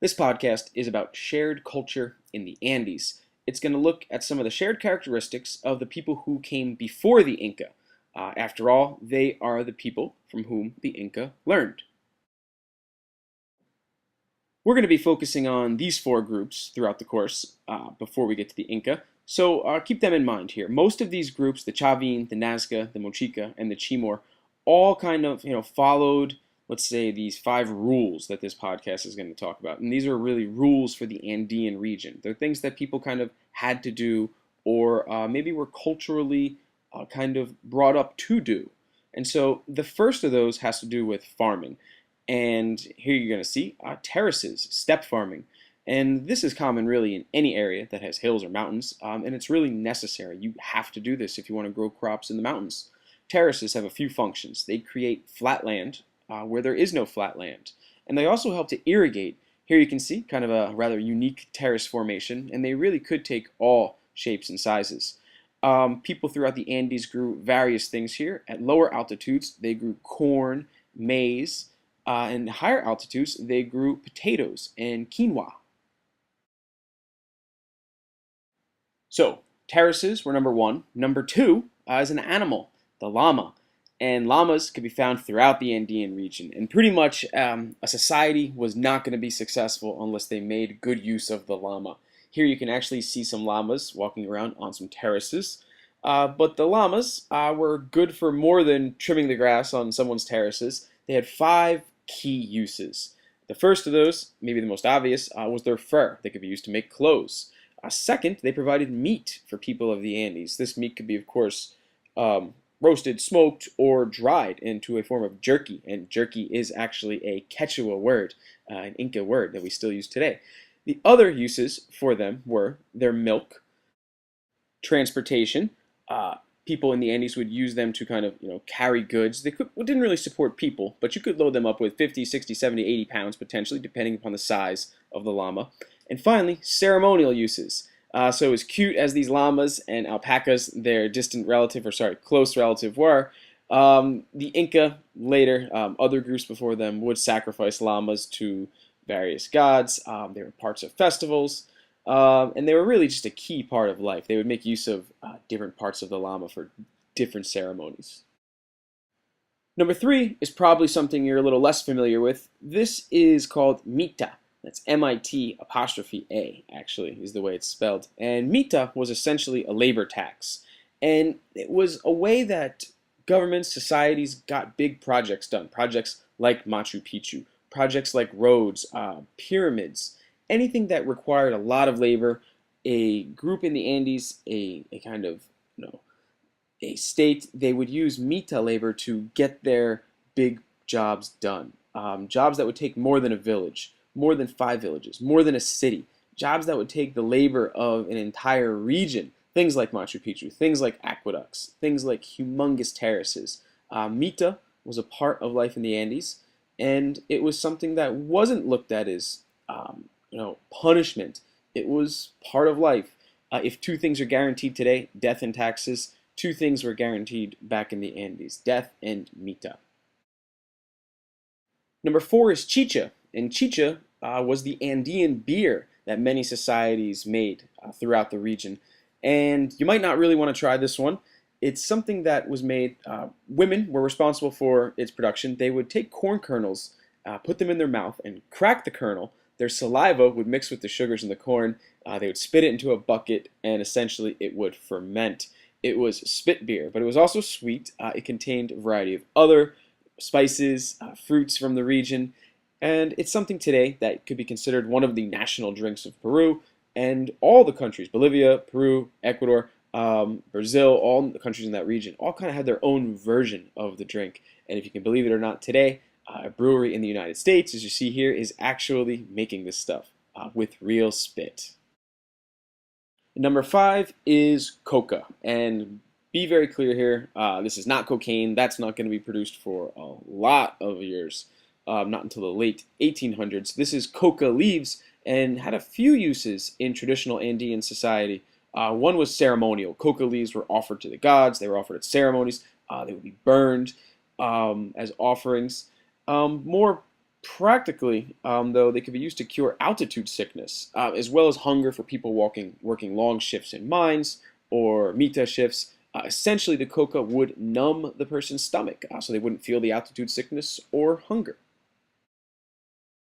This podcast is about shared culture in the Andes. It's going to look at some of the shared characteristics of the people who came before the Inca. After all, they are the people from whom the Inca learned. We're going to be focusing on these four groups throughout the course before we get to the Inca. So keep them in mind here. Most of these groups, the Chavin, the Nazca, the Mochica, and the Chimor, all kind of followed, let's say, these five rules that this podcast is going to talk about. And these are really rules for the Andean region. They're things that people kind of had to do or maybe were culturally kind of brought up to do. And so the first of those has to do with farming. And here you're going to see terraces, step farming. And this is common really in any area that has hills or mountains, and it's really necessary. You have to do this if you want to grow crops in the mountains. Terraces have a few functions. They create flat land where there is no flat land, and they also help to irrigate. Here you can see kind of a rather unique terrace formation, and they really could take all shapes and sizes. People throughout the Andes grew various things here. At lower altitudes, they grew corn, maize, and higher altitudes, they grew potatoes and quinoa. So, terraces were number one. Number two is an animal, the llama. And llamas could be found throughout the Andean region. And pretty much a society was not going to be successful unless they made good use of the llama. Here you can actually see some llamas walking around on some terraces. But the llamas were good for more than trimming the grass on someone's terraces. They had five key uses. The first of those, maybe the most obvious, was their fur. They could be used to make clothes. Second, they provided meat for people of the Andes. This meat could be, of course, roasted, smoked, or dried into a form of jerky. And jerky is actually a Quechua word, an Inca word that we still use today. The other uses for them were their milk, transportation. People in the Andes would use them to kind of carry goods. Didn't really support people, but you could load them up with 50, 60, 70, 80 pounds potentially, depending upon the size of the llama. And finally, ceremonial uses. So as cute as these llamas and alpacas, their close relative were, the Inca later, other groups before them would sacrifice llamas to various gods. They were parts of festivals. And they were really just a key part of life. They would make use of different parts of the llama for different ceremonies. Number three is probably something you're a little less familiar with. This is called mita. That's M-I-T apostrophe A, actually, is the way it's spelled. And mita was essentially a labor tax. And it was a way that governments, societies got big projects done. Projects like Machu Picchu, projects like roads, pyramids, anything that required a lot of labor. A group in the Andes, a kind of, a state, they would use mita labor to get their big jobs done. Jobs that would take more than a village, more than 5 villages, more than a city. Jobs that would take the labor of an entire region. Things like Machu Picchu, things like aqueducts, things like humongous terraces. Mita was a part of life in the Andes, and it was something that wasn't looked at as punishment. It was part of life. If two things are guaranteed today, death and taxes, two things were guaranteed back in the Andes, death and mita. Number four is chicha, and chicha was the Andean beer that many societies made throughout the region. And you might not really want to try this one. It's something that was made, women were responsible for its production. They would take corn kernels, put them in their mouth, and crack the kernel. Their saliva would mix with the sugars in the corn. They would spit it into a bucket, and essentially it would ferment. It was spit beer, but it was also sweet. It contained a variety of other spices, fruits from the region, and it's something today that could be considered one of the national drinks of Peru and all the countries, Bolivia, Peru, Ecuador, Brazil, all the countries in that region, all kind of had their own version of the drink. And if you can believe it or not, today, a brewery in the United States, as you see here, is actually making this stuff with real spit. Number five is coca. And be very clear here, this is not cocaine. That's not going to be produced for a lot of years, not until the late 1800s. This is coca leaves and had a few uses in traditional Andean society. One was ceremonial. Coca leaves were offered to the gods. They were offered at ceremonies. They would be burned as offerings. More Practically, though, they could be used to cure altitude sickness, as well as hunger for people working long shifts in mines or mita shifts. Essentially, the coca would numb the person's stomach, so they wouldn't feel the altitude sickness or hunger.